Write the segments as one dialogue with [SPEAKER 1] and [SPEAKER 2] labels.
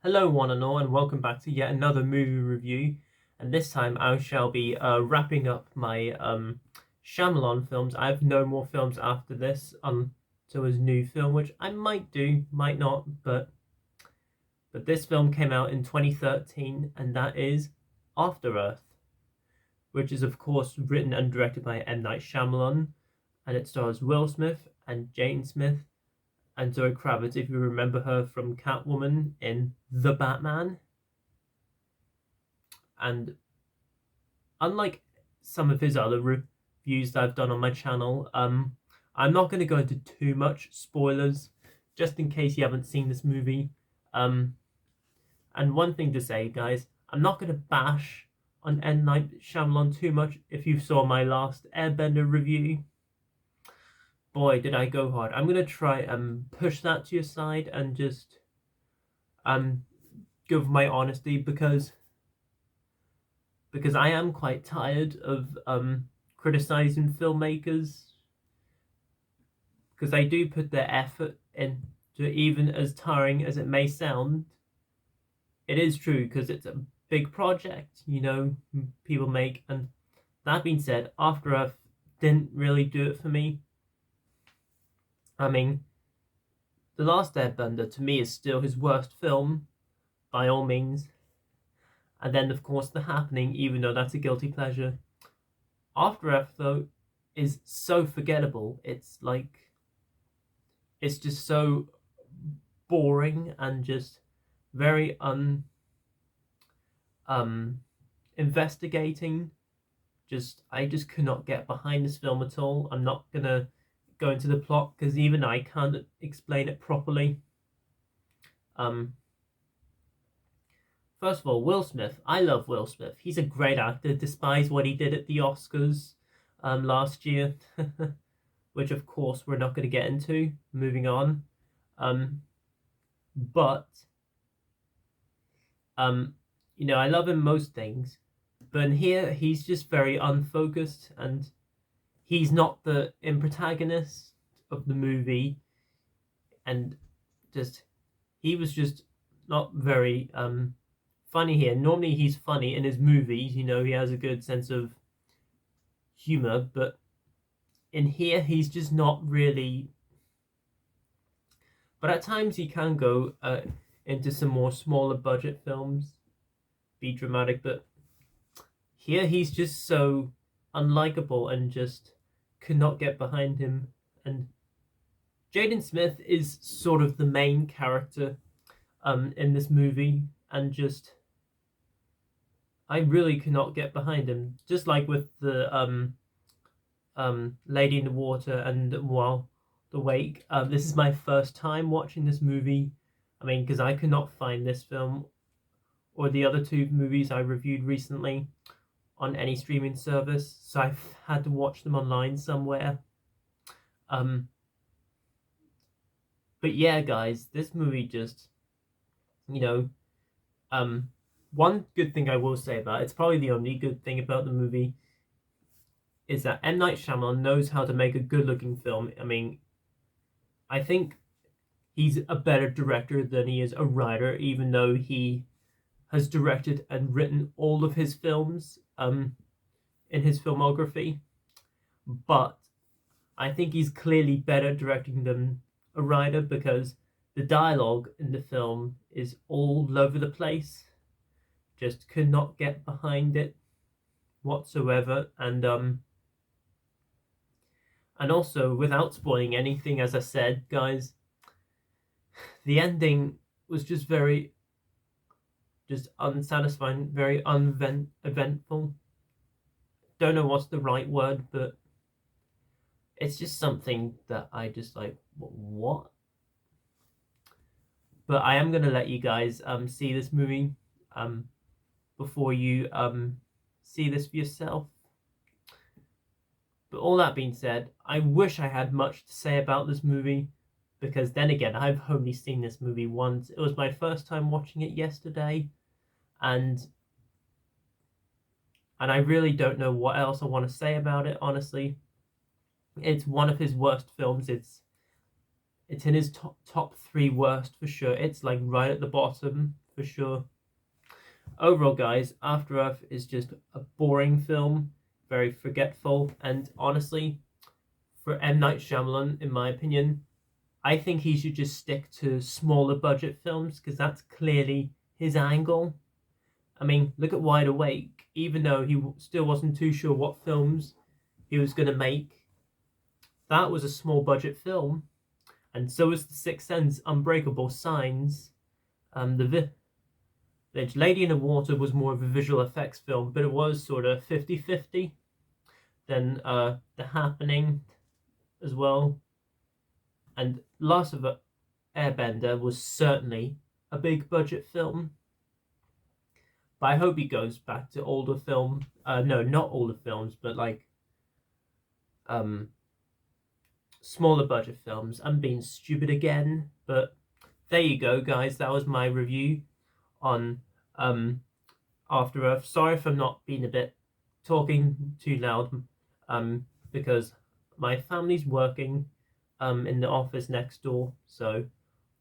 [SPEAKER 1] Hello one and all, and welcome back to yet another movie review. And this time I shall be wrapping up my Shyamalan films. I have no more films after this until his new film, which I might do, might not, but this film came out in 2013, and that is After Earth, which is of course written and directed by M. Night Shyamalan, and it stars Will Smith and Jane Smith and Zoe Kravitz, if you remember her from Catwoman in The Batman. And unlike some of his other reviews that I've done on my channel, I'm not going to go into too much spoilers, just in case you haven't seen this movie. Um, and one thing to say, guys, I'm not going to bash on M. Night Shyamalan too much. If you saw my last Airbender review, boy, did I go hard. I'm going to try and push that to your side and just give my honesty, because I am quite tired of criticizing filmmakers, because they do put their effort into, even as tiring as it may sound. It is true, because it's a big project, people make. And that being said, After Earth didn't really do it for me. I mean, The Last Airbender to me is still his worst film, by all means. And then, of course, The Happening, even though that's a guilty pleasure. After Earth, though, is so forgettable. It's just so boring and just very investigating. I just could not get behind this film at all. I'm not gonna go into the plot, because even I can't explain it properly. First of all, Will Smith. I love Will Smith. He's a great actor, despite what he did at the Oscars last year, which of course we're not going to get into. Moving on. But I love him most things, but in here he's just very unfocused, and he's not the protagonist of the movie, and he was just not very funny here. Normally he's funny in his movies, he has a good sense of humor, but in here he's just not really. But at times he can go into some more smaller budget films, be dramatic, but here he's just so unlikable and just could not get behind him. And Jaden Smith is sort of the main character in this movie, and just I really cannot get behind him. Just like with the Lady in the Water and While the Wake. This is my first time watching this movie. I mean, because I could not find this film or the other two movies I reviewed recently on any streaming service, so I've had to watch them online somewhere. But yeah, guys, this movie just, one good thing I will say about it, it's probably the only good thing about the movie, is that M. Night Shyamalan knows how to make a good-looking film. I mean, I think he's a better director than he is a writer, even though he has directed and written all of his films in his filmography. But I think he's clearly better directing than a writer, because the dialogue in the film is all over the place. Just could not get behind it whatsoever. And also, without spoiling anything, as I said, guys, the ending was just very unsatisfying, very uneventful. Don't know what's the right word, but it's just something that I just like, what? But I am gonna let you guys see this movie before you see this for yourself. But all that being said, I wish I had much to say about this movie, because then again, I've only seen this movie once. It was my first time watching it yesterday, and I really don't know what else I want to say about it, honestly. It's one of his worst films. It's in his top 3 worst for sure. It's like right at the bottom for sure. Overall, guys, After Earth is just a boring film, very forgetful, and honestly, for M. Night Shyamalan, in my opinion, I think he should just stick to smaller budget films because that's clearly his angle. I mean, look at Wide Awake. Even though he still wasn't too sure what films he was going to make, that was a small budget film. And so was The Sixth Sense, Unbreakable, Signs. The Lady in the Water was more of a visual effects film, but it was sort of 50-50. Then The Happening as well. And Last of Airbender was certainly a big budget film. But I hope he goes back to older film. No, not older films, but like smaller budget films. I'm being stupid again, but there you go, guys. That was my review on After Earth. Sorry if I'm not being a bit talking too loud, because my family's working in the office next door. So,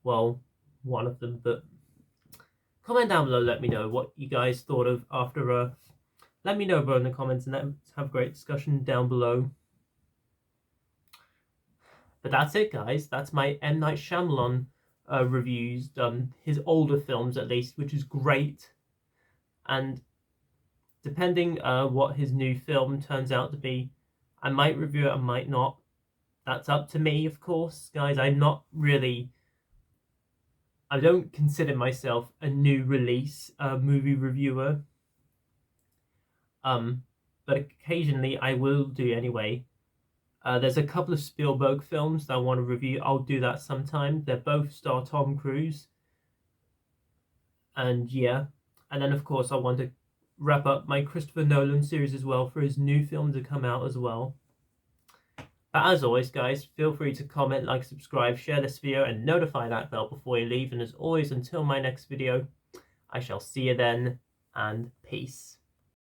[SPEAKER 1] well, one of them. But comment down below. Let me know what you guys thought of After Earth. Let me know below in the comments, and let's have a great discussion down below. But that's it, guys. That's my M. Night Shyamalan reviews, his older films at least, which is great. And depending what his new film turns out to be, I might review it, I might not. That's up to me, of course, guys. I don't consider myself a new release movie reviewer. But occasionally I will do anyway. There's a couple of Spielberg films that I want to review. I'll do that sometime. They both star Tom Cruise. And yeah. And then, of course, I want to wrap up my Christopher Nolan series as well for his new film to come out as well. But as always, guys, feel free to comment, like, subscribe, share this video, and notify that bell before you leave. And as always, until my next video, I shall see you then, and peace.